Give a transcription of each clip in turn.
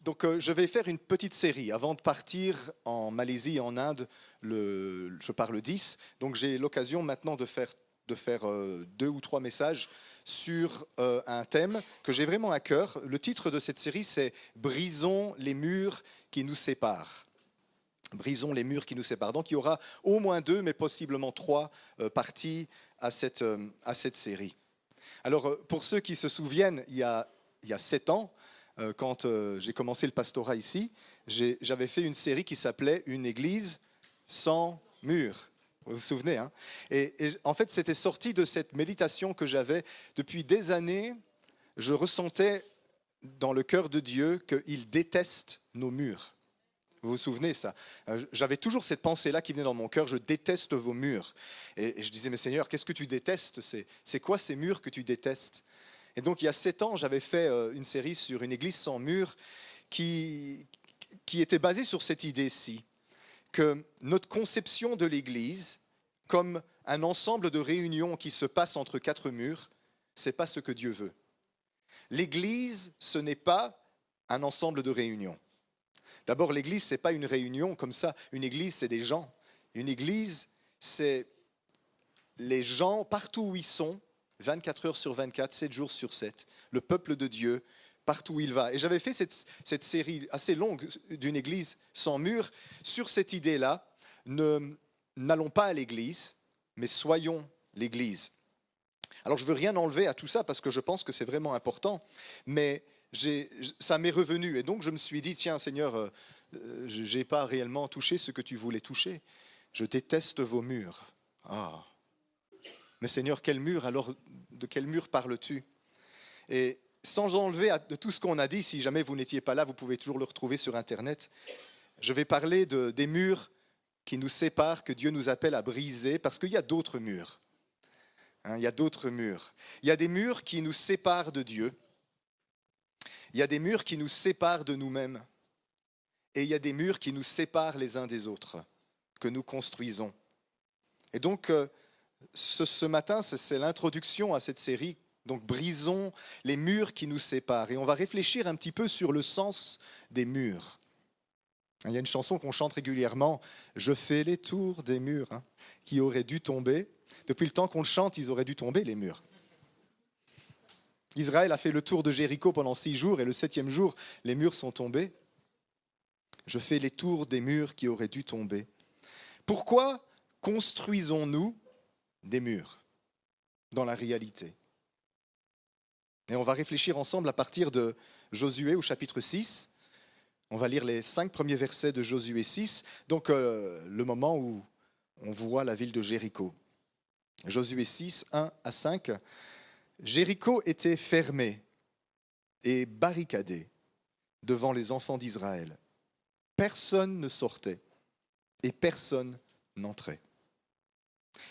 Je vais faire une petite série. Avant de partir en Malaisie et en Inde, je pars le 10. Donc j'ai l'occasion maintenant de faire 2 ou 3 messages sur un thème que j'ai vraiment à cœur. Le titre de cette série, c'est « Brisons les murs qui nous séparent ». Brisons les murs qui nous séparent. Donc il y aura au moins 2, mais possiblement 3 parties à cette série. Alors pour ceux qui se souviennent, il y a 7 ans, quand j'ai commencé le pastorat ici, j'avais fait une série qui s'appelait « Une église sans mur ». Vous vous souvenez, hein? Et en fait, c'était sorti de cette méditation que j'avais depuis des années. Je ressentais dans le cœur de Dieu qu'il déteste nos murs. Vous vous souvenez ça? J'avais toujours cette pensée-là qui venait dans mon cœur, je déteste vos murs. Et je disais, mais Seigneur, qu'est-ce que tu détestes? C'est quoi ces murs que tu détestes? Et donc il y a 7 ans, j'avais fait une série sur une église sans mur qui était basée sur cette idée-ci, que notre conception de l'église, comme un ensemble de réunions qui se passent entre 4 murs, ce n'est pas ce que Dieu veut. L'église, ce n'est pas un ensemble de réunions. D'abord, l'église, ce n'est pas une réunion comme ça. Une église, c'est des gens. Une église, c'est les gens partout où ils sont, 24 heures sur 24, 7 jours sur 7. Le peuple de Dieu, partout où il va. Et j'avais fait cette série assez longue d'une église sans mur sur cette idée-là. N'allons pas à l'église, mais soyons l'église. Alors je ne veux rien enlever à tout ça parce que je pense que c'est vraiment important, mais ça m'est revenu. Et donc je me suis dit, tiens Seigneur, je n'ai pas réellement touché ce que tu voulais toucher. Je déteste vos murs. Ah. Mais Seigneur, quel mur? Alors de quel mur parles-tu? Et sans enlever de tout ce qu'on a dit, si jamais vous n'étiez pas là, vous pouvez toujours le retrouver sur Internet. Je vais parler des murs qui nous séparent, que Dieu nous appelle à briser, parce qu'il y a d'autres murs. Il y a d'autres murs. Il y a des murs qui nous séparent de Dieu. Il y a des murs qui nous séparent de nous-mêmes. Et il y a des murs qui nous séparent les uns des autres, que nous construisons. Et donc, ce matin, c'est l'introduction à cette série. Donc, brisons les murs qui nous séparent. Et on va réfléchir un petit peu sur le sens des murs. Il y a une chanson qu'on chante régulièrement, « Je fais les tours des murs qui auraient dû tomber ». Depuis le temps qu'on le chante, ils auraient dû tomber, les murs. Israël a fait le tour de Jéricho pendant 6 jours et le 7e jour, les murs sont tombés. Je fais les tours des murs qui auraient dû tomber. Pourquoi construisons-nous des murs dans la réalité? Et on va réfléchir ensemble à partir de Josué au chapitre 6. On va lire les 5 premiers versets de Josué 6, donc le moment où on voit la ville de Jéricho. Josué 6, 1 à 5. Jéricho était fermé et barricadé devant les enfants d'Israël. Personne ne sortait et personne n'entrait.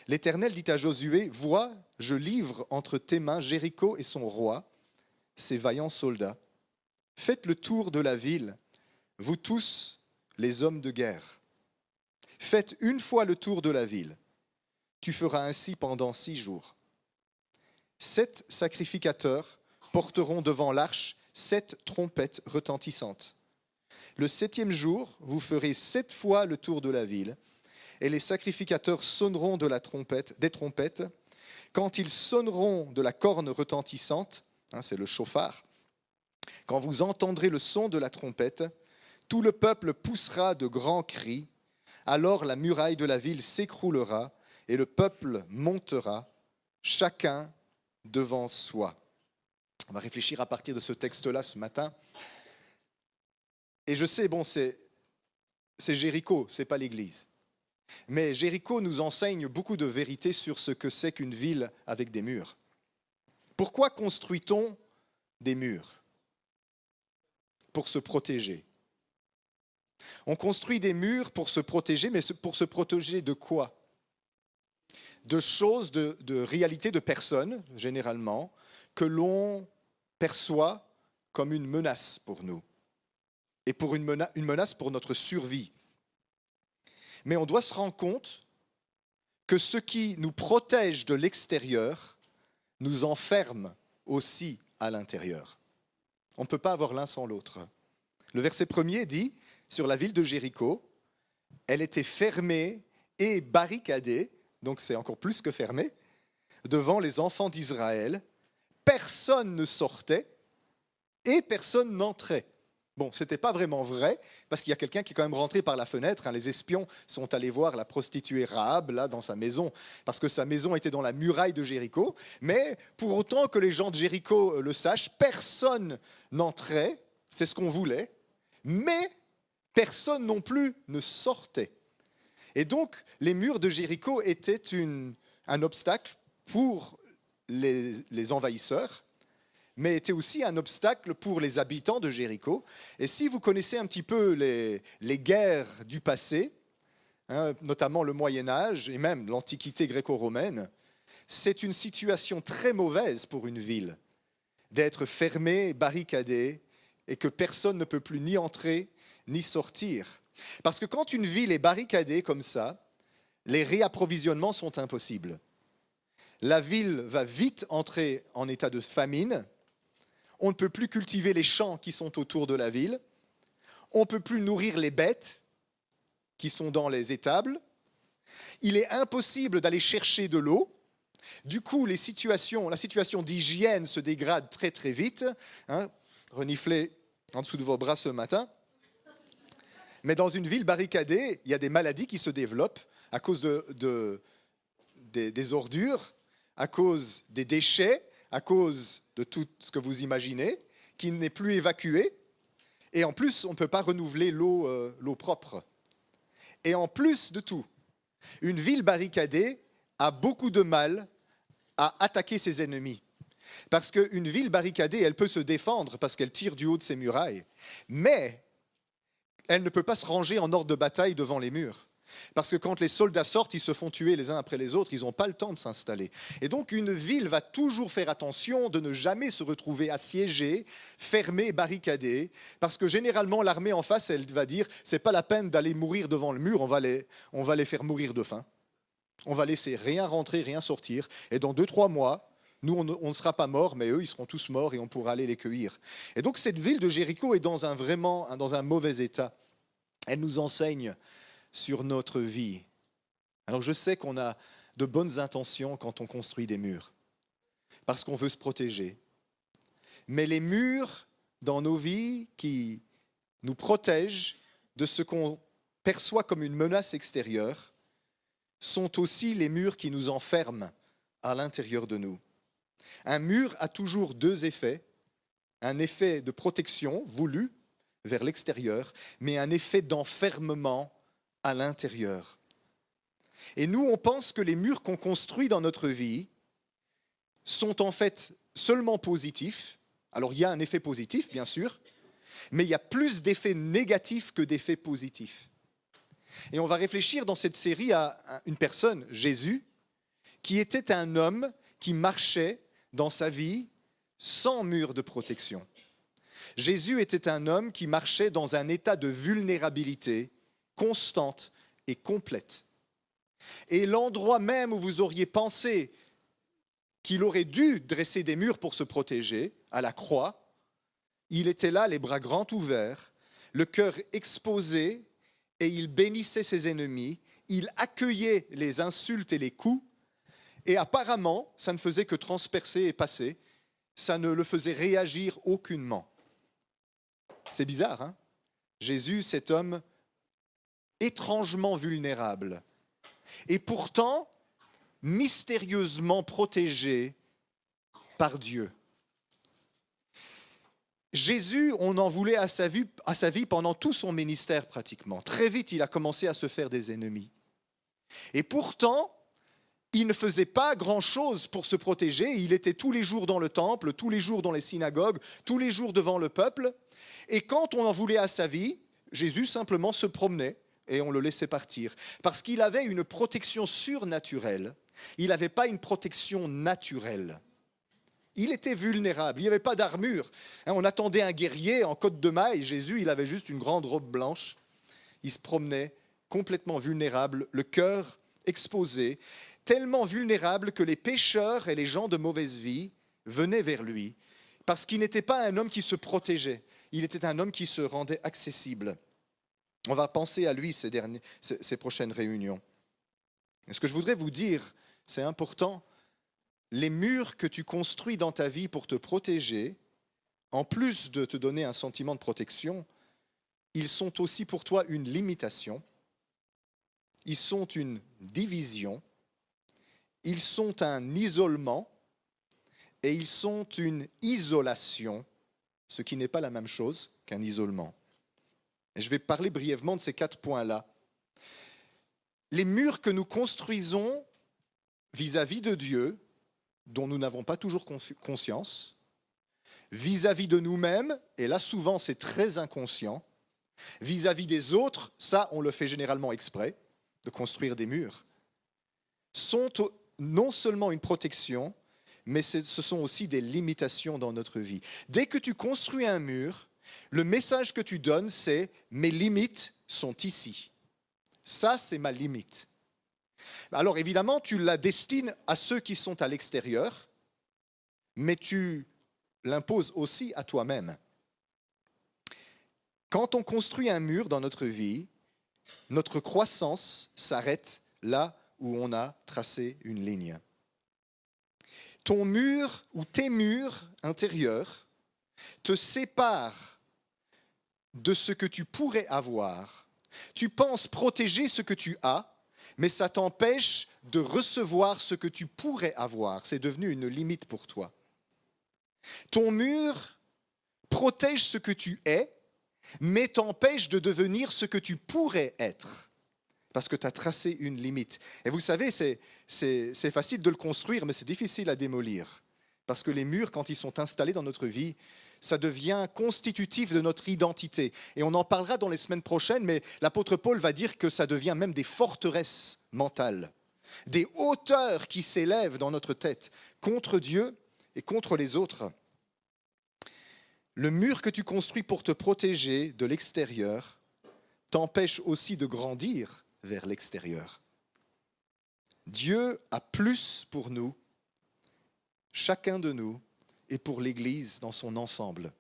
L'Éternel dit à Josué, « Vois, je livre entre tes mains Jéricho et son roi, ses vaillants soldats. Faites le tour de la ville, vous tous les hommes de guerre. Faites une fois le tour de la ville. Tu feras ainsi pendant 6 jours. 7 sacrificateurs porteront devant l'arche 7 trompettes retentissantes. Le 7e jour, vous ferez 7 fois le tour de la ville, et les sacrificateurs sonneront des trompettes. Quand ils sonneront de la corne retentissante, c'est le chauffard, quand vous entendrez le son de la trompette, tout le peuple poussera de grands cris, alors la muraille de la ville s'écroulera et le peuple montera, chacun devant soi. On va réfléchir à partir de ce texte-là ce matin. Et je sais, c'est Jéricho, ce n'est pas l'église. Mais Jéricho nous enseigne beaucoup de vérités sur ce que c'est qu'une ville avec des murs. Pourquoi construit-on des murs? Pour se protéger. On construit des murs pour se protéger, mais pour se protéger de quoi? De choses, de réalités de personnes, généralement, que l'on perçoit comme une menace pour nous et pour une menace pour notre survie. Mais on doit se rendre compte que ce qui nous protège de l'extérieur nous enferme aussi à l'intérieur. On ne peut pas avoir l'un sans l'autre. Le verset 1er dit, sur la ville de Jéricho, elle était fermée et barricadée, donc c'est encore plus que fermée, devant les enfants d'Israël. Personne ne sortait et personne n'entrait. Bon, ce n'était pas vraiment vrai, parce qu'il y a quelqu'un qui est quand même rentré par la fenêtre. Les espions sont allés voir la prostituée Rahab, là, dans sa maison, parce que sa maison était dans la muraille de Jéricho. Mais pour autant que les gens de Jéricho le sachent, personne n'entrait, c'est ce qu'on voulait, mais personne non plus ne sortait. Et donc, les murs de Jéricho étaient un obstacle pour les envahisseurs, mais était aussi un obstacle pour les habitants de Jéricho. Et si vous connaissez un petit peu les guerres du passé, notamment le Moyen-Âge et même l'Antiquité gréco-romaine, c'est une situation très mauvaise pour une ville, d'être fermée, barricadée, et que personne ne peut plus ni entrer ni sortir. Parce que quand une ville est barricadée comme ça, les réapprovisionnements sont impossibles. La ville va vite entrer en état de famine. On ne peut plus cultiver les champs qui sont autour de la ville. On ne peut plus nourrir les bêtes qui sont dans les étables. Il est impossible d'aller chercher de l'eau. Du coup, la situation d'hygiène se dégrade très très vite. Reniflez en dessous de vos bras ce matin. Mais dans une ville barricadée, il y a des maladies qui se développent à cause des ordures, à cause des déchets, à cause de tout ce que vous imaginez, qui n'est plus évacué. Et en plus, on ne peut pas renouveler l'eau propre. Et en plus de tout, une ville barricadée a beaucoup de mal à attaquer ses ennemis. Parce qu'une ville barricadée, elle peut se défendre parce qu'elle tire du haut de ses murailles. Mais elle ne peut pas se ranger en ordre de bataille devant les murs. Parce que quand les soldats sortent, ils se font tuer les uns après les autres, ils n'ont pas le temps de s'installer. Et donc une ville va toujours faire attention de ne jamais se retrouver assiégée, fermée, barricadée, parce que généralement l'armée en face, elle va dire, c'est pas la peine d'aller mourir devant le mur, on va les faire mourir de faim. On va laisser rien rentrer, rien sortir, et dans 2-3 mois, nous, on ne sera pas morts, mais eux, ils seront tous morts et on pourra aller les cueillir. Et donc cette ville de Jéricho est dans un mauvais état. Elle nous enseigne sur notre vie. Alors je sais qu'on a de bonnes intentions quand on construit des murs, parce qu'on veut se protéger. Mais les murs dans nos vies qui nous protègent de ce qu'on perçoit comme une menace extérieure sont aussi les murs qui nous enferment à l'intérieur de nous. Un mur a toujours 2 effets, un effet de protection voulu vers l'extérieur, mais un effet d'enfermement à l'intérieur. Et nous, on pense que les murs qu'on construit dans notre vie sont en fait seulement positifs. Alors, il y a un effet positif, bien sûr, mais il y a plus d'effets négatifs que d'effets positifs. Et on va réfléchir dans cette série à une personne, Jésus, qui était un homme qui marchait dans sa vie sans mur de protection. Jésus était un homme qui marchait dans un état de vulnérabilité constante et complète. Et l'endroit même où vous auriez pensé qu'il aurait dû dresser des murs pour se protéger, à la croix, il était là, les bras grands ouverts, le cœur exposé, et il bénissait ses ennemis, il accueillait les insultes et les coups, et apparemment, ça ne faisait que transpercer et passer, ça ne le faisait réagir aucunement. C'est bizarre, hein ? Jésus, cet homme étrangement vulnérable, et pourtant mystérieusement protégé par Dieu. Jésus, on en voulait à sa vie pendant tout son ministère pratiquement. Très vite, il a commencé à se faire des ennemis. Et pourtant, il ne faisait pas grand-chose pour se protéger. Il était tous les jours dans le temple, tous les jours dans les synagogues, tous les jours devant le peuple. Et quand on en voulait à sa vie, Jésus simplement se promenait et on le laissait partir. Parce qu'il avait une protection surnaturelle. Il n'avait pas une protection naturelle. Il était vulnérable, il n'y avait pas d'armure. On attendait un guerrier en côte de maille. Jésus, il avait juste une grande robe blanche. Il se promenait complètement vulnérable, le cœur exposé, tellement vulnérable que les pécheurs et les gens de mauvaise vie venaient vers lui. Parce qu'il n'était pas un homme qui se protégeait, il était un homme qui se rendait accessible. On va penser à lui ces prochaines réunions. Et ce que je voudrais vous dire, c'est important, les murs que tu construis dans ta vie pour te protéger, en plus de te donner un sentiment de protection, ils sont aussi pour toi une limitation, ils sont une division, ils sont un isolement et ils sont une isolation, ce qui n'est pas la même chose qu'un isolement. Et je vais parler brièvement de ces 4 points-là. Les murs que nous construisons vis-à-vis de Dieu, dont nous n'avons pas toujours conscience, vis-à-vis de nous-mêmes, et là souvent c'est très inconscient, vis-à-vis des autres, ça on le fait généralement exprès, de construire des murs, sont non seulement une protection, mais ce sont aussi des limitations dans notre vie. Dès que tu construis un mur, le message que tu donnes, c'est « mes limites sont ici ». Ça, c'est ma limite. Alors évidemment, tu la destines à ceux qui sont à l'extérieur, mais tu l'imposes aussi à toi-même. Quand on construit un mur dans notre vie, notre croissance s'arrête là où on a tracé une ligne. Ton mur ou tes murs intérieurs te séparent de ce que tu pourrais avoir. Tu penses protéger ce que tu as, mais ça t'empêche de recevoir ce que tu pourrais avoir. C'est devenu une limite pour toi. Ton mur protège ce que tu es, mais t'empêche de devenir ce que tu pourrais être. Parce que tu as tracé une limite. Et vous savez, c'est facile de le construire, mais c'est difficile à démolir. Parce que les murs, quand ils sont installés dans notre vie, ça devient constitutif de notre identité. Et on en parlera dans les semaines prochaines, mais l'apôtre Paul va dire que ça devient même des forteresses mentales, des hauteurs qui s'élèvent dans notre tête contre Dieu et contre les autres. Le mur que tu construis pour te protéger de l'extérieur t'empêche aussi de grandir vers l'extérieur. Dieu a plus pour nous, chacun de nous, et pour l'Église dans son ensemble.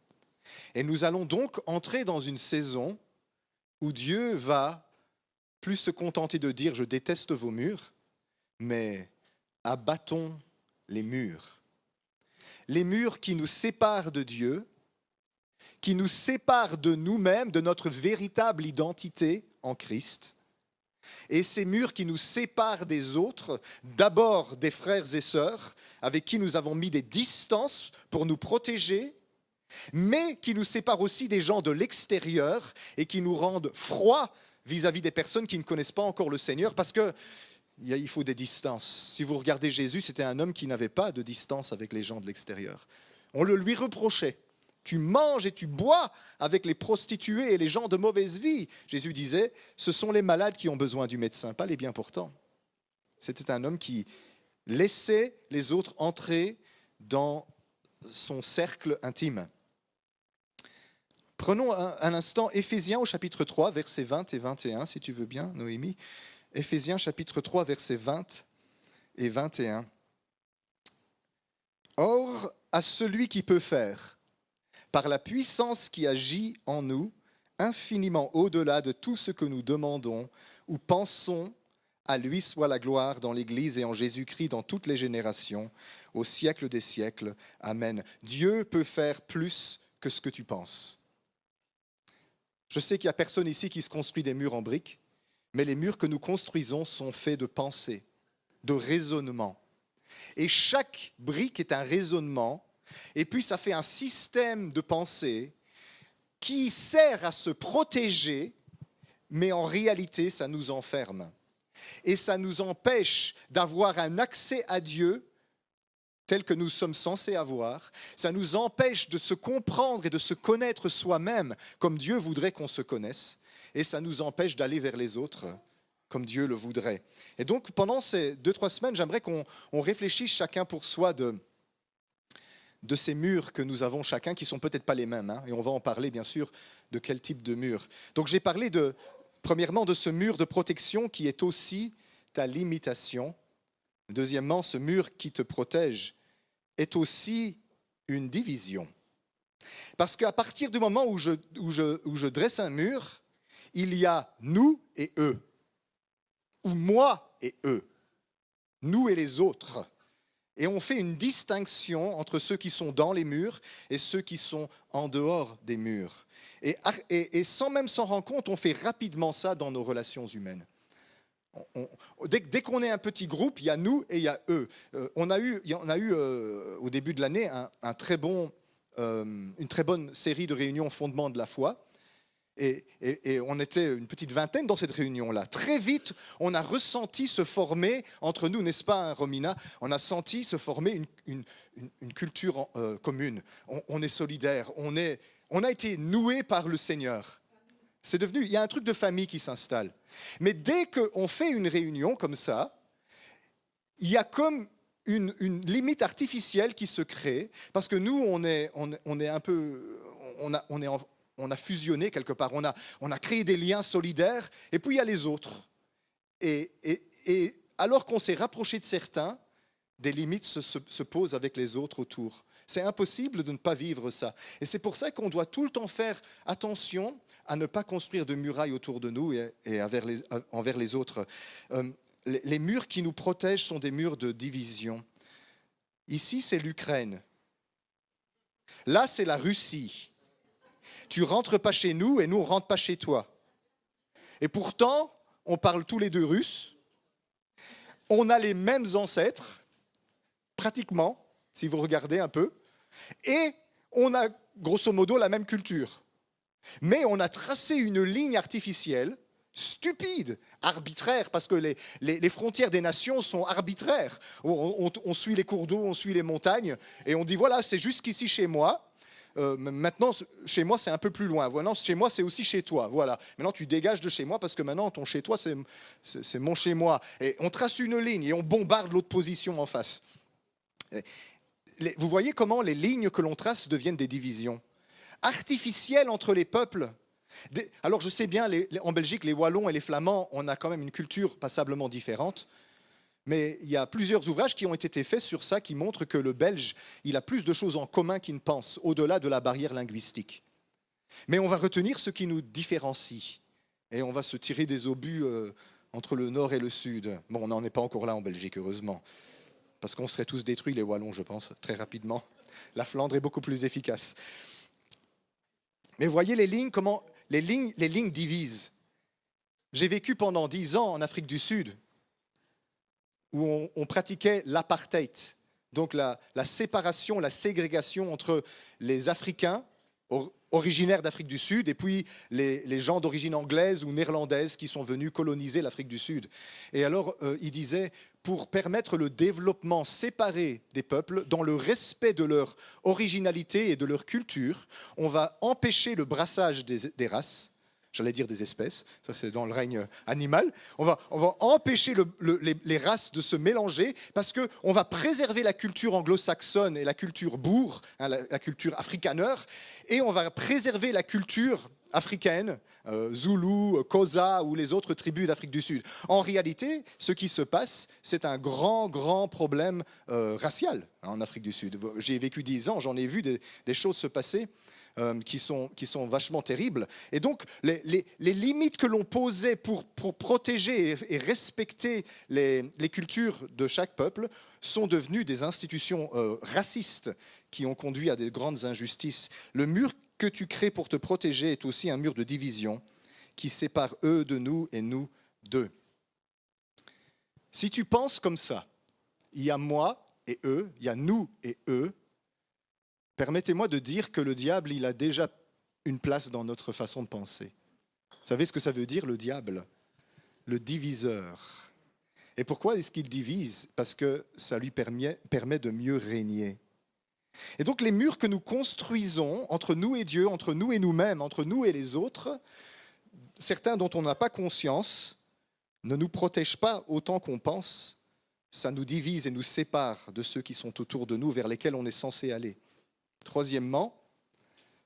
Et nous allons donc entrer dans une saison où Dieu va plus se contenter de dire « je déteste vos murs », mais abattons les murs. Les murs qui nous séparent de Dieu, qui nous séparent de nous-mêmes, de notre véritable identité en Christ. Et ces murs qui nous séparent des autres, d'abord des frères et sœurs, avec qui nous avons mis des distances pour nous protéger, mais qui nous séparent aussi des gens de l'extérieur et qui nous rendent froids vis-à-vis des personnes qui ne connaissent pas encore le Seigneur, parce qu'il faut des distances. Si vous regardez Jésus, c'était un homme qui n'avait pas de distance avec les gens de l'extérieur. On le lui reprochait. Tu manges et tu bois avec les prostituées et les gens de mauvaise vie. Jésus disait, ce sont les malades qui ont besoin du médecin, pas les bien portants. C'était un homme qui laissait les autres entrer dans son cercle intime. Prenons un instant Éphésiens au chapitre 3, versets 20 et 21, si tu veux bien, Noémie. Éphésiens chapitre 3, versets 20 et 21. Or, à celui qui peut faire, par la puissance qui agit en nous, infiniment au-delà de tout ce que nous demandons ou pensons, à lui soit la gloire dans l'Église et en Jésus-Christ dans toutes les générations, au siècle des siècles. Amen. Dieu peut faire plus que ce que tu penses. Je sais qu'il n'y a personne ici qui se construit des murs en briques, mais les murs que nous construisons sont faits de pensée, de raisonnement. Et chaque brique est un raisonnement. Et puis ça fait un système de pensée qui sert à se protéger, mais en réalité ça nous enferme. Et ça nous empêche d'avoir un accès à Dieu tel que nous sommes censés avoir. Ça nous empêche de se comprendre et de se connaître soi-même comme Dieu voudrait qu'on se connaisse. Et ça nous empêche d'aller vers les autres comme Dieu le voudrait. Et donc pendant ces 2-3 semaines, j'aimerais qu'on réfléchisse chacun pour soi de ces murs que nous avons chacun, qui ne sont peut-être pas les mêmes, hein, et on va en parler bien sûr de quel type de mur. Donc j'ai parlé premièrement de ce mur de protection qui est aussi ta limitation. Deuxièmement, ce mur qui te protège est aussi une division. Parce qu'à partir du moment où je dresse un mur, il y a nous et eux, ou moi et eux, nous et les autres. Et on fait une distinction entre ceux qui sont dans les murs et ceux qui sont en dehors des murs. Et sans même s'en rendre compte, on fait rapidement ça dans nos relations humaines. Dès qu'on est un petit groupe, il y a nous et il y a eux. On a eu au début de l'année une très bonne série de réunions fondement de la foi. Et on était une petite vingtaine dans cette réunion-là. Très vite, on a ressenti se former entre nous, n'est-ce pas, Romina? On a senti se former une culture commune. On est solidaires, on a été noués par le Seigneur. C'est devenu, il y a un truc de famille qui s'installe. Mais dès qu'on fait une réunion comme ça, il y a comme une limite artificielle qui se crée, parce que nous, on a fusionné quelque part, on a créé des liens solidaires, et puis il y a les autres. Et alors qu'on s'est rapproché de certains, des limites se posent avec les autres autour. C'est impossible de ne pas vivre ça. Et c'est pour ça qu'on doit tout le temps faire attention à ne pas construire de murailles autour de nous et envers les autres. Les murs qui nous protègent sont des murs de division. Ici, c'est l'Ukraine. Là, c'est la Russie. Tu rentres pas chez nous et nous, on rentre pas chez toi. Et pourtant, on parle tous les deux russe. On a les mêmes ancêtres, pratiquement, si vous regardez un peu. Et on a, grosso modo, la même culture. Mais on a tracé une ligne artificielle, stupide, arbitraire, parce que les frontières des nations sont arbitraires. On suit les cours d'eau, on suit les montagnes, et on dit, voilà, c'est jusqu'ici chez moi. Maintenant, chez moi, c'est un peu plus loin. Voilà, chez moi, c'est aussi chez toi. Voilà. Maintenant, tu dégages de chez moi parce que maintenant, ton chez toi, c'est mon chez moi. Et on trace une ligne et on bombarde l'autre position en face. Vous voyez comment les lignes que l'on trace deviennent des divisions artificielles entre les peuples. Alors, je sais bien, en Belgique, les Wallons et les Flamands, on a quand même une culture passablement différente. Mais il y a plusieurs ouvrages qui ont été faits sur ça qui montrent que le Belge, il a plus de choses en commun qu'il ne pense, au-delà de la barrière linguistique. Mais on va retenir ce qui nous différencie. Et on va se tirer des obus entre le nord et le sud. Bon, on n'en est pas encore là en Belgique, heureusement. Parce qu'on serait tous détruits, les Wallons, je pense, très rapidement. La Flandre est beaucoup plus efficace. Mais voyez les lignes, comment les lignes divisent. J'ai vécu pendant 10 ans en Afrique du Sud, où on pratiquait l'apartheid, donc la séparation, la ségrégation entre les Africains originaires d'Afrique du Sud et puis les gens d'origine anglaise ou néerlandaise qui sont venus coloniser l'Afrique du Sud. Et alors, il disait, pour permettre le développement séparé des peuples, dans le respect de leur originalité et de leur culture, on va empêcher le brassage des races. J'allais dire des espèces, ça c'est dans le règne animal. On va empêcher les races de se mélanger parce qu'on va préserver la culture anglo-saxonne et la culture bourg, hein, la culture afrikaneur, et on va préserver la culture africaine, Zoulou, Xhosa ou les autres tribus d'Afrique du Sud. En réalité, ce qui se passe, c'est un grand problème racial en Afrique du Sud. J'ai vécu 10 ans, j'en ai vu des choses se passer. Qui sont vachement terribles. Et donc, les limites que l'on posait pour protéger et respecter les cultures de chaque peuple sont devenues des institutions racistes qui ont conduit à des grandes injustices. Le mur que tu crées pour te protéger est aussi un mur de division qui sépare eux de nous et nous d'eux. Si tu penses comme ça, il y a moi et eux, il y a nous et eux, permettez-moi de dire que le diable, il a déjà une place dans notre façon de penser. Vous savez ce que ça veut dire, le diable? Le diviseur. Et pourquoi est-ce qu'il divise? Parce que ça lui permet de mieux régner. Et donc les murs que nous construisons entre nous et Dieu, entre nous et nous-mêmes, entre nous et les autres, certains dont on n'a pas conscience, ne nous protègent pas autant qu'on pense. Ça nous divise et nous sépare de ceux qui sont autour de nous, vers lesquels on est censé aller. Troisièmement,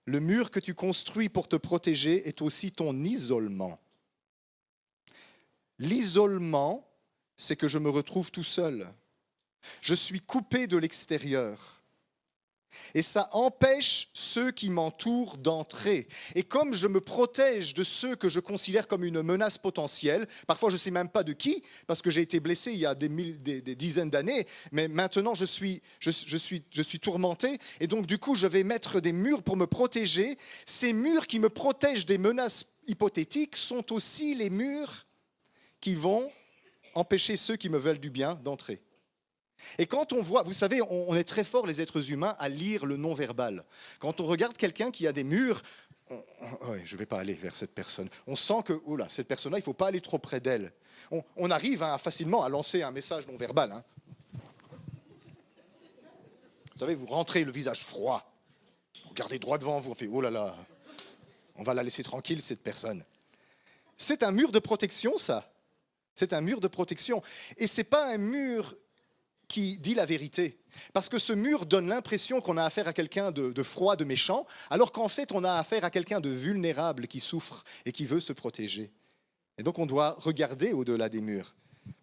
le mur que tu construis pour te protéger est aussi ton isolement. L'isolement, c'est que je me retrouve tout seul. Je suis coupé de l'extérieur. Et ça empêche ceux qui m'entourent d'entrer. Et comme je me protège de ceux que je considère comme une menace potentielle, parfois je ne sais même pas de qui, parce que j'ai été blessé il y a des dizaines d'années, mais maintenant je suis tourmenté, et donc du coup je vais mettre des murs pour me protéger. Ces murs qui me protègent des menaces hypothétiques sont aussi les murs qui vont empêcher ceux qui me veulent du bien d'entrer. Et quand on voit, vous savez, on est très fort les êtres humains à lire le non-verbal. Quand on regarde quelqu'un qui a des murs, ouais, je ne vais pas aller vers cette personne. On sent que, oula, cette personne-là, il ne faut pas aller trop près d'elle. On arrive facilement à lancer un message non-verbal. Vous savez, vous rentrez le visage froid, vous regardez droit devant vous, on fait, oh là là, on va la laisser tranquille, cette personne. C'est un mur de protection, ça. C'est un mur de protection. Et ce n'est pas un mur qui dit la vérité. Parce que ce mur donne l'impression qu'on a affaire à quelqu'un de froid, de méchant, alors qu'en fait, on a affaire à quelqu'un de vulnérable qui souffre et qui veut se protéger. Et donc, on doit regarder au-delà des murs.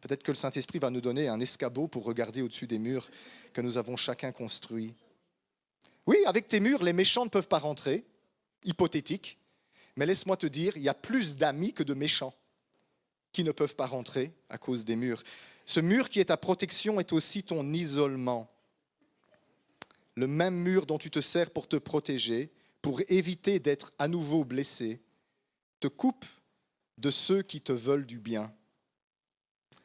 Peut-être que le Saint-Esprit va nous donner un escabeau pour regarder au-dessus des murs que nous avons chacun construits. Oui, avec tes murs, les méchants ne peuvent pas rentrer, hypothétique, mais laisse-moi te dire, il y a plus d'amis que de méchants qui ne peuvent pas rentrer à cause des murs. Ce mur qui est ta protection est aussi ton isolement. Le même mur dont tu te sers pour te protéger, pour éviter d'être à nouveau blessé, te coupe de ceux qui te veulent du bien.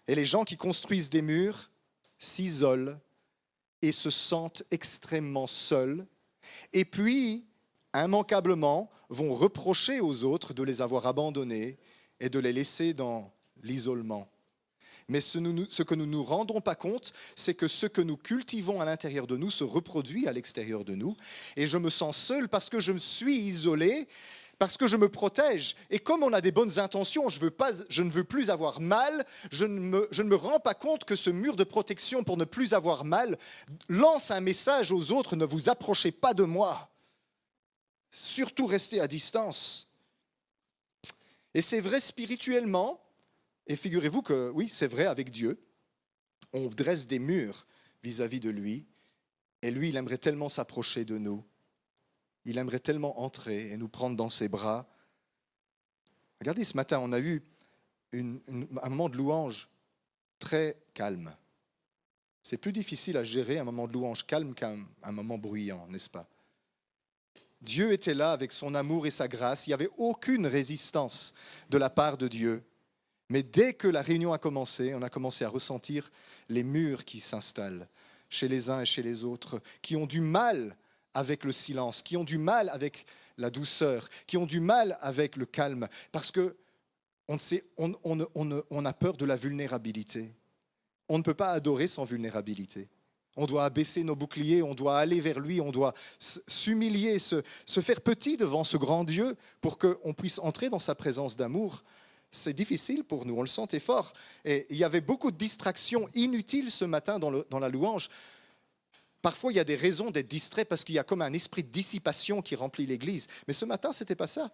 Et les gens qui construisent des murs s'isolent et se sentent extrêmement seuls, et puis, immanquablement, vont reprocher aux autres de les avoir abandonnés et de les laisser dans l'isolement. Mais ce que nous ne nous rendons pas compte, c'est que ce que nous cultivons à l'intérieur de nous se reproduit à l'extérieur de nous. Et je me sens seul parce que je me suis isolé, parce que je me protège. Et comme on a des bonnes intentions, je ne veux plus avoir mal, je ne me rends pas compte que ce mur de protection pour ne plus avoir mal lance un message aux autres, ne vous approchez pas de moi. Surtout restez à distance. Et c'est vrai spirituellement. Et figurez-vous que, oui, c'est vrai avec Dieu, on dresse des murs vis-à-vis de lui, et lui, il aimerait tellement s'approcher de nous, il aimerait tellement entrer et nous prendre dans ses bras. Regardez, ce matin, on a eu un moment de louange très calme. C'est plus difficile à gérer un moment de louange calme qu'un moment bruyant, n'est-ce pas? Dieu était là avec son amour et sa grâce, il n'y avait aucune résistance de la part de Dieu. Mais dès que la réunion a commencé, on a commencé à ressentir les murs qui s'installent chez les uns et chez les autres, qui ont du mal avec le silence, qui ont du mal avec la douceur, qui ont du mal avec le calme, parce qu'on a peur de la vulnérabilité. On ne peut pas adorer sans vulnérabilité. On doit abaisser nos boucliers, on doit aller vers lui, on doit s'humilier, se faire petit devant ce grand Dieu pour qu'on puisse entrer dans sa présence d'amour. C'est difficile pour nous, on le sentait fort. Et il y avait beaucoup de distractions inutiles ce matin dans la louange. Parfois, il y a des raisons d'être distrait parce qu'il y a comme un esprit de dissipation qui remplit l'église. Mais ce matin, ce n'était pas ça.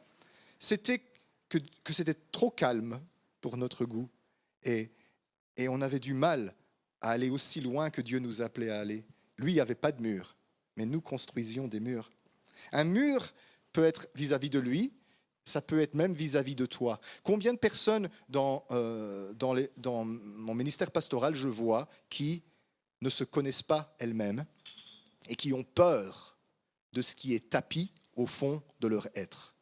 C'était que c'était trop calme pour notre goût. Et on avait du mal à aller aussi loin que Dieu nous appelait à aller. Lui, il n'y avait pas de mur, mais nous construisions des murs. Un mur peut être vis-à-vis de lui, ça peut être même vis-à-vis de toi. Combien de personnes dans mon ministère pastoral, je vois, qui ne se connaissent pas elles-mêmes et qui ont peur de ce qui est tapi au fond de leur être.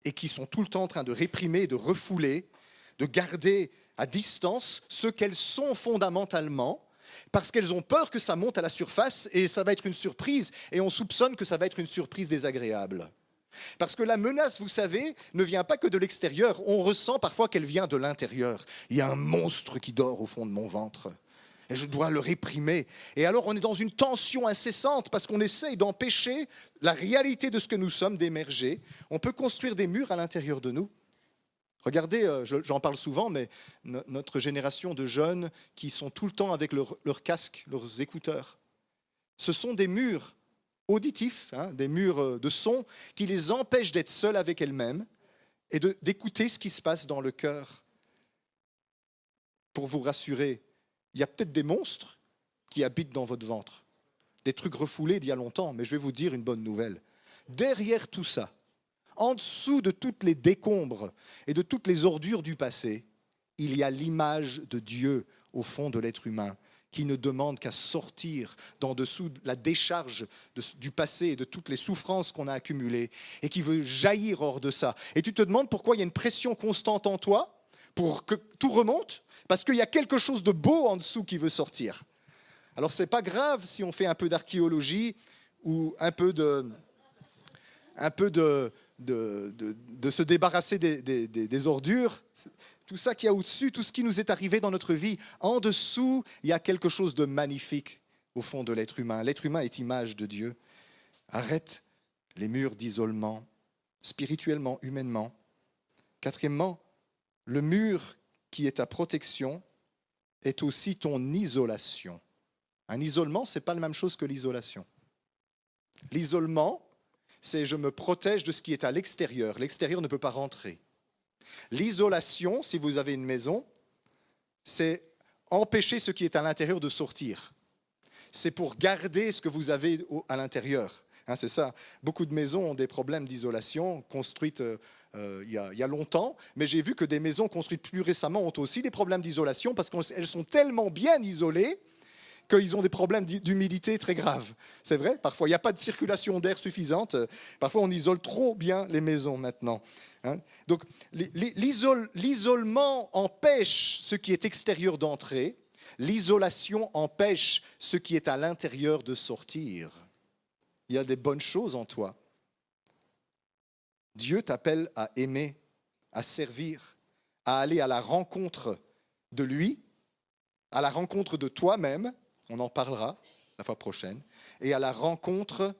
Et qui sont tout le temps en train de réprimer, de refouler, de garder à distance ce qu'elles sont fondamentalement, parce qu'elles ont peur que ça monte à la surface et ça va être une surprise, et on soupçonne que ça va être une surprise désagréable. Parce que la menace, vous savez, ne vient pas que de l'extérieur. On ressent parfois qu'elle vient de l'intérieur. Il y a un monstre qui dort au fond de mon ventre. Et je dois le réprimer. Et alors on est dans une tension incessante parce qu'on essaye d'empêcher la réalité de ce que nous sommes d'émerger. On peut construire des murs à l'intérieur de nous. Regardez, j'en parle souvent, mais notre génération de jeunes qui sont tout le temps avec leur casque, leurs écouteurs. Ce sont des murs auditifs, des murs de son qui les empêchent d'être seuls avec elles-mêmes et d'écouter ce qui se passe dans le cœur. Pour vous rassurer, il y a peut-être des monstres qui habitent dans votre ventre. des trucs refoulés d'il y a longtemps, mais je vais vous dire une bonne nouvelle. Derrière tout ça, en dessous de toutes les décombres et de toutes les ordures du passé, il y a l'image de Dieu au fond de l'être humain, qui ne demande qu'à sortir d'en dessous de la décharge du passé et de toutes les souffrances qu'on a accumulées, et qui veut jaillir hors de ça. Et tu te demandes pourquoi il y a une pression constante en toi pour que tout remonte, parce qu'il y a quelque chose de beau en dessous qui veut sortir. Alors ce n'est pas grave si on fait un peu d'archéologie ou un peu de se débarrasser des ordures. Tout ça qu'il y a au-dessus, tout ce qui nous est arrivé dans notre vie, en dessous, il y a quelque chose de magnifique au fond de l'être humain. L'être humain est image de Dieu. Arrête les murs d'isolement, spirituellement, humainement. Quatrièmement, le mur qui est ta protection est aussi ton isolation. Un isolement, ce n'est pas la même chose que l'isolation. L'isolement, c'est je me protège de ce qui est à l'extérieur. L'extérieur ne peut pas rentrer. L'isolation, si vous avez une maison, c'est empêcher ce qui est à l'intérieur de sortir. C'est pour garder ce que vous avez à l'intérieur. Hein, c'est ça. Beaucoup de maisons ont des problèmes d'isolation construites il y a longtemps, mais j'ai vu que des maisons construites plus récemment ont aussi des problèmes d'isolation parce qu'elles sont tellement bien isolées qu'ils ont des problèmes d'humidité très graves. C'est vrai, parfois il n'y a pas de circulation d'air suffisante, parfois on isole trop bien les maisons maintenant. Hein. Donc l'isolement empêche ce qui est extérieur d'entrer, l'isolation empêche ce qui est à l'intérieur de sortir. Il y a des bonnes choses en toi. Dieu t'appelle à aimer, à servir, à aller à la rencontre de lui, à la rencontre de toi-même, on en parlera la fois prochaine, et à la rencontre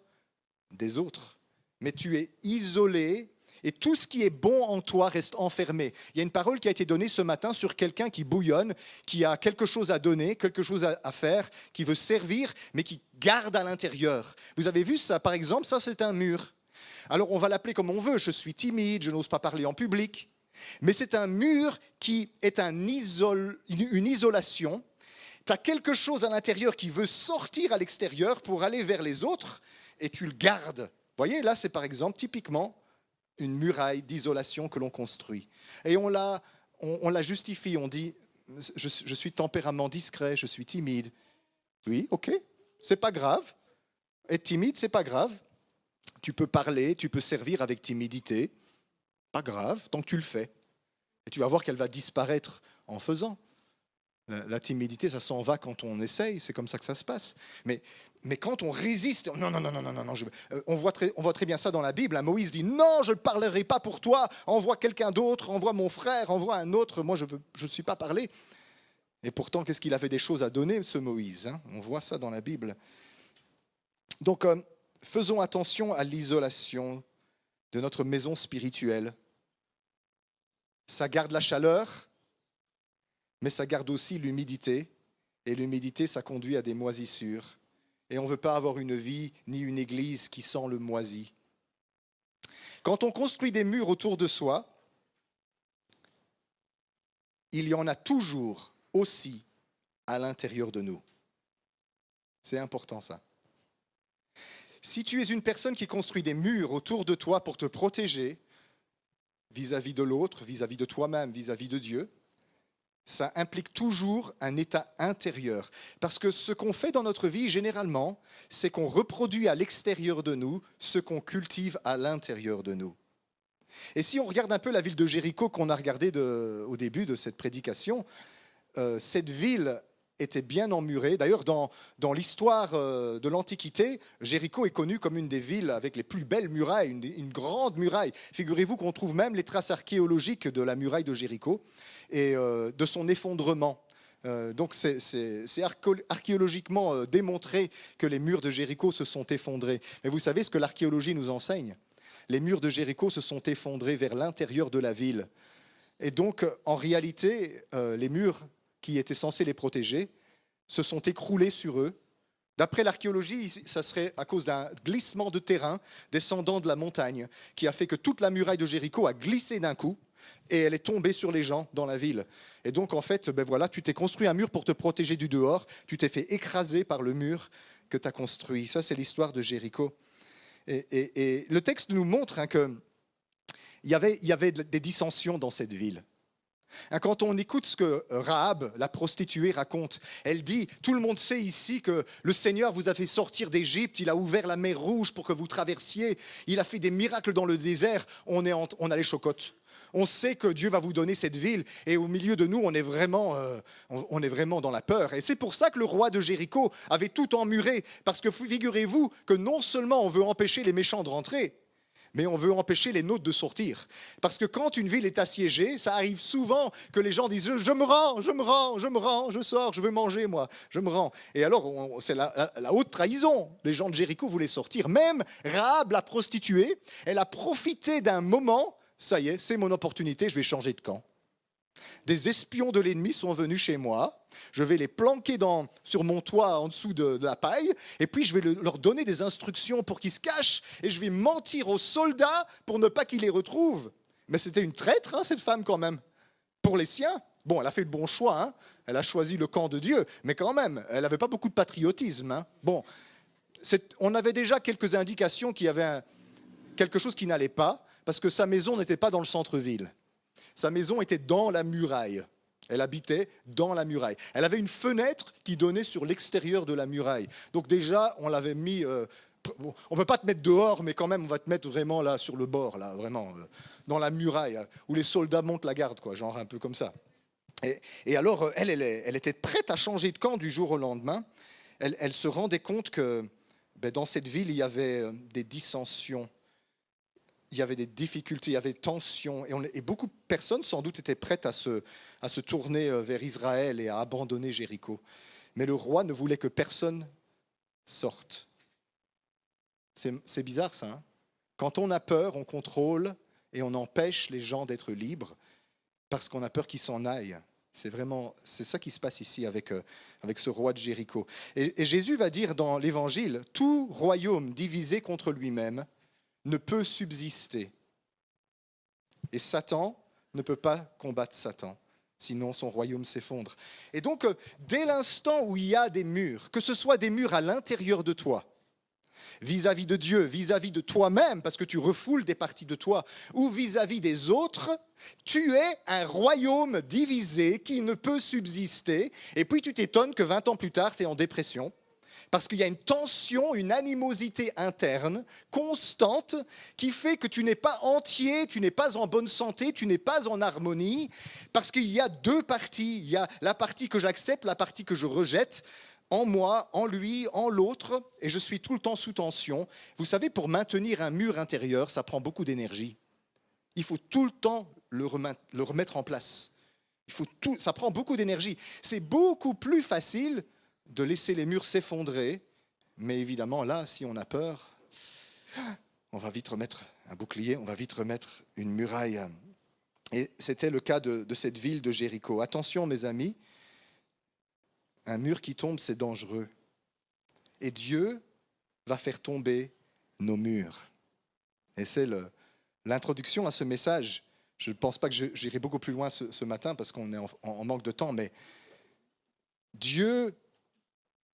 des autres. Mais tu es isolé et tout ce qui est bon en toi reste enfermé. Il y a une parole qui a été donnée ce matin sur quelqu'un qui bouillonne, qui a quelque chose à donner, quelque chose à faire, qui veut servir, mais qui garde à l'intérieur. Vous avez vu ça, par exemple, ça c'est un mur. Alors on va l'appeler comme on veut, je suis timide, je n'ose pas parler en public, mais c'est un mur qui est une isolation. Tu as quelque chose à l'intérieur qui veut sortir à l'extérieur pour aller vers les autres et tu le gardes. Vous voyez, là, c'est par exemple typiquement une muraille d'isolation que l'on construit. Et on la justifie, on dit je suis tempérament discret, je suis timide. Oui, ok, c'est pas grave. Être timide, c'est pas grave. Tu peux parler, tu peux servir avec timidité. Pas grave, tant que tu le fais. Et tu vas voir qu'elle va disparaître en faisant. La timidité, ça s'en va quand on essaye, c'est comme ça que ça se passe. Mais quand on résiste, non, on voit très bien ça dans la Bible. Hein. Moïse dit, non, je ne parlerai pas pour toi, envoie quelqu'un d'autre, envoie mon frère, envoie un autre, moi je ne suis pas parler. Et pourtant, qu'est-ce qu'il avait des choses à donner, ce Moïse, hein. On voit ça dans la Bible. Donc, faisons attention à l'isolation de notre maison spirituelle. Ça garde la chaleur, mais ça garde aussi l'humidité. Et l'humidité, ça conduit à des moisissures. Et on ne veut pas avoir une vie ni une église qui sent le moisi. Quand on construit des murs autour de soi, il y en a toujours aussi à l'intérieur de nous. C'est important ça. Si tu es une personne qui construit des murs autour de toi pour te protéger vis-à-vis de l'autre, vis-à-vis de toi-même, vis-à-vis de Dieu, ça implique toujours un état intérieur. Parce que ce qu'on fait dans notre vie, généralement, c'est qu'on reproduit à l'extérieur de nous ce qu'on cultive à l'intérieur de nous. Et si on regarde un peu la ville de Jéricho qu'on a regardée au début de cette prédication, cette ville était bien emmurée. D'ailleurs, dans l'histoire de l'Antiquité, Jéricho est connu comme une des villes avec les plus belles murailles, une grande muraille. Figurez-vous qu'on trouve même les traces archéologiques de la muraille de Jéricho et de son effondrement. Donc c'est archéologiquement démontré que les murs de Jéricho se sont effondrés. Mais vous savez ce que l'archéologie nous enseigne ? Les murs de Jéricho se sont effondrés vers l'intérieur de la ville. Et donc, en réalité, les murs qui étaient censés les protéger se sont écroulés sur eux. D'après l'archéologie, ça serait à cause d'un glissement de terrain descendant de la montagne qui a fait que toute la muraille de Jéricho a glissé d'un coup et elle est tombée sur les gens dans la ville. Et donc, en fait, tu t'es construit un mur pour te protéger du dehors, tu t'es fait écraser par le mur que tu as construit. Ça, c'est l'histoire de Jéricho. Et le texte nous montre qu'il y avait des dissensions dans cette ville. Quand on écoute ce que Rahab, la prostituée, raconte, elle dit, tout le monde sait ici que le Seigneur vous a fait sortir d'Égypte, il a ouvert la mer Rouge pour que vous traversiez, il a fait des miracles dans le désert, on a les chocottes. On sait que Dieu va vous donner cette ville et au milieu de nous, on est vraiment dans la peur. Et c'est pour ça que le roi de Jéricho avait tout emmuré, parce que figurez-vous que non seulement on veut empêcher les méchants de rentrer, mais on veut empêcher les nôtres de sortir. Parce que quand une ville est assiégée, ça arrive souvent que les gens disent « je me rends, je sors, je veux manger moi, je me rends ». Et alors, c'est la haute trahison. Les gens de Jéricho voulaient sortir. Même Rahab, la prostituée, elle a profité d'un moment, ça y est, c'est mon opportunité, je vais changer de camp. Des espions de l'ennemi sont venus chez moi, je vais les planquer sur mon toit en dessous de la paille, et puis je vais leur donner des instructions pour qu'ils se cachent, et je vais mentir aux soldats pour ne pas qu'ils les retrouvent. Mais c'était une traître, cette femme quand même, pour les siens. Bon, elle a fait le bon choix, elle a choisi le camp de Dieu, mais quand même, elle n'avait pas beaucoup de patriotisme. Bon, on avait déjà quelques indications qu'il y avait quelque chose qui n'allait pas, parce que sa maison n'était pas dans le centre-ville. Sa maison était dans la muraille. Elle habitait dans la muraille. Elle avait une fenêtre qui donnait sur l'extérieur de la muraille. Donc déjà, on l'avait mis... on ne peut pas te mettre dehors, mais quand même, on va te mettre vraiment là, sur le bord, là, vraiment, dans la muraille, où les soldats montent la garde, quoi, genre un peu comme ça. Et alors, elle était prête à changer de camp du jour au lendemain. Elle se rendait compte que dans cette ville, il y avait des dissensions. Il y avait des difficultés, il y avait des tensions, et beaucoup de personnes sans doute étaient prêtes à se tourner vers Israël et à abandonner Jéricho. Mais le roi ne voulait que personne sorte. C'est bizarre ça, Quand on a peur, on contrôle et on empêche les gens d'être libres parce qu'on a peur qu'ils s'en aillent. C'est ça qui se passe ici avec ce roi de Jéricho. Et Jésus va dire dans l'Évangile, tout royaume divisé contre lui-même ne peut subsister. Et Satan ne peut pas combattre Satan, sinon son royaume s'effondre. Et donc, dès l'instant où il y a des murs, que ce soit des murs à l'intérieur de toi, vis-à-vis de Dieu, vis-à-vis de toi-même, parce que tu refoules des parties de toi, ou vis-à-vis des autres, tu es un royaume divisé qui ne peut subsister. Et puis tu t'étonnes que 20 ans plus tard, tu es en dépression. Parce qu'il y a une tension, une animosité interne constante qui fait que tu n'es pas entier, tu n'es pas en bonne santé, tu n'es pas en harmonie, parce qu'il y a deux parties. Il y a la partie que j'accepte, la partie que je rejette, en moi, en lui, en l'autre, et je suis tout le temps sous tension. Vous savez, pour maintenir un mur intérieur, ça prend beaucoup d'énergie. Il faut tout le temps le remettre en place. Ça prend beaucoup d'énergie. C'est beaucoup plus facile de laisser les murs s'effondrer, mais évidemment, là, si on a peur, on va vite remettre un bouclier, on va vite remettre une muraille. Et c'était le cas de cette ville de Jéricho. Attention, mes amis, un mur qui tombe, c'est dangereux. Et Dieu va faire tomber nos murs. Et c'est l'introduction à ce message. Je ne pense pas que j'irai beaucoup plus loin ce matin parce qu'on est en manque de temps, mais Dieu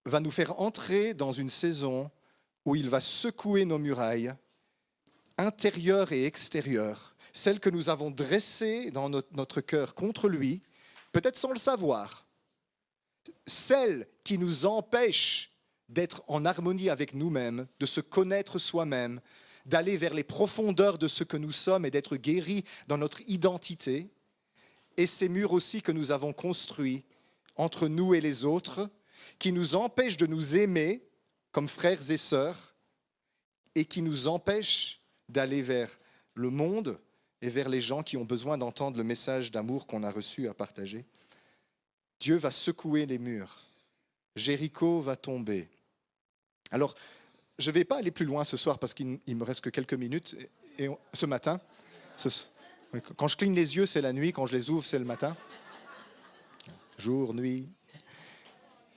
va nous faire entrer dans une saison où il va secouer nos murailles, intérieures et extérieures, celles que nous avons dressées dans notre cœur contre lui, peut-être sans le savoir, celles qui nous empêchent d'être en harmonie avec nous-mêmes, de se connaître soi-même, d'aller vers les profondeurs de ce que nous sommes et d'être guéris dans notre identité, et ces murs aussi que nous avons construits entre nous et les autres, qui nous empêchent de nous aimer comme frères et sœurs et qui nous empêchent d'aller vers le monde et vers les gens qui ont besoin d'entendre le message d'amour qu'on a reçu à partager. Dieu va secouer les murs. Jéricho va tomber. Alors, je ne vais pas aller plus loin ce soir parce qu'il me reste que quelques minutes. Et ce matin, quand je cligne les yeux, c'est la nuit. Quand je les ouvre, c'est le matin. Jour, nuit.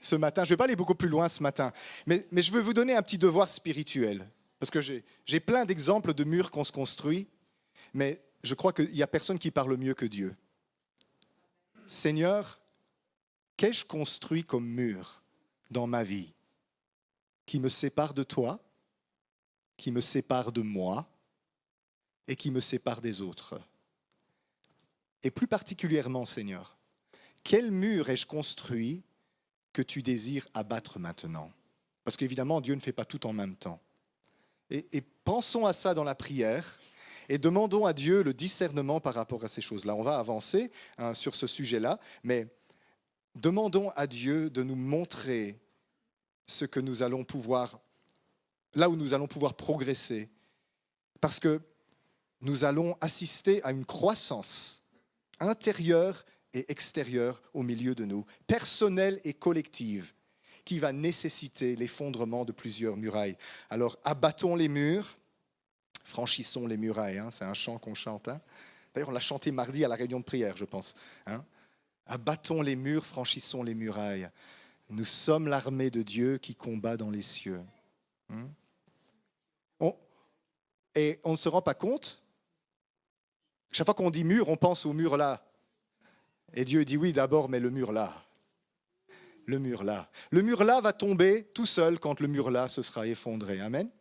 Ce matin, je ne vais pas aller beaucoup plus loin ce matin, mais je veux vous donner un petit devoir spirituel, parce que j'ai plein d'exemples de murs qu'on se construit, mais je crois qu'il n'y a personne qui parle mieux que Dieu. Seigneur, qu'ai-je construit comme mur dans ma vie? qui me sépare de toi, qui me sépare de moi et qui me sépare des autres. Et plus particulièrement, Seigneur, quel mur ai-je construit que tu désires abattre maintenant? Parce qu'évidemment, Dieu ne fait pas tout en même temps. Et pensons à ça dans la prière et demandons à Dieu le discernement par rapport à ces choses-là. On va avancer sur ce sujet-là, mais demandons à Dieu de nous montrer ce que nous allons pouvoir, là où nous allons pouvoir progresser, parce que nous allons assister à une croissance intérieure et extérieure au milieu de nous, personnelle et collective, qui va nécessiter l'effondrement de plusieurs murailles. Alors, abattons les murs, franchissons les murailles, c'est un chant qu'on chante. D'ailleurs, on l'a chanté mardi à la réunion de prière, je pense. Abattons les murs, franchissons les murailles. Nous sommes l'armée de Dieu qui combat dans les cieux. Et on ne se rend pas compte. Chaque fois qu'on dit mur, on pense au mur là. Et Dieu dit oui d'abord, mais le mur là. Le mur là. Le mur là va tomber tout seul quand le mur là se sera effondré. Amen.